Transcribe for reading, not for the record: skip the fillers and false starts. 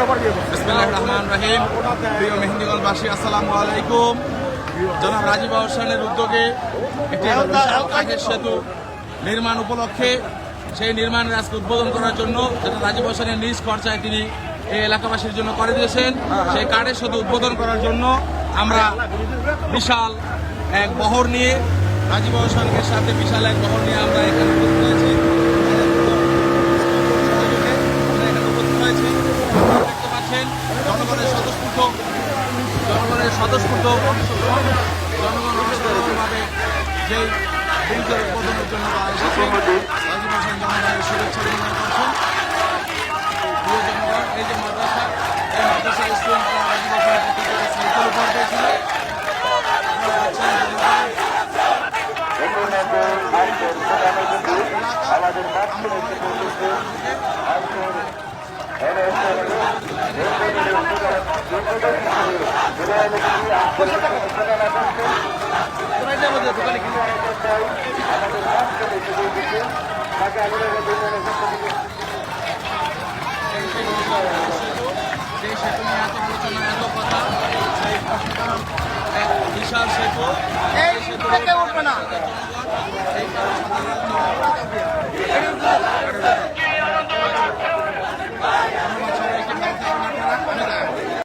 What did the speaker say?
বিসমিল্লাহির রহমানির রহিম। প্রিয় মেহেন্দিগঞ্জবাসী, আসসালামু আলাইকুম। জনাব রাজীব আহসানের উদ্যোগে একটি বিশাল কাঠের সেতু নির্মাণ উপলক্ষে সেই নির্মাণের আজকে উদ্বোধন করার জন্য যেটা রাজীব আহসানের নিজ খরচায় তিনি এই এলাকাবাসীর জন্য করে দিয়েছেন, সেই কাঠের সেতু উদ্বোধন করার জন্য আমরা বিশাল এক বহর নিয়ে রাজীব আহসানের সাথে বিশাল এক বহর নিয়ে আমরা এখানে উপস্থিত হয়েছি। দেখতে পাচ্ছেন জনগণের স্বতঃস্ফূর্ত অংশগ্রহণ, জনগণ অংশগ্রহণভাবে যেই ব্রিজের উদ্বোধনের জন্য এসেছে রাজীব আহসান জনগণের শুভেচ্ছা বিনিময় করছেন। প্রিয় জনগণ, এই যে মাদ্রাসা, এই মাদ্রাসার স্টুডেন্টরা রাজীব আহসানের পক্ষ থেকে সাইকেল উপহার পেয়েছিল। সেই সেতু নিয়ে এত আলোচনা, এত কথা, সেই বিশাল সেতু, এই সেতু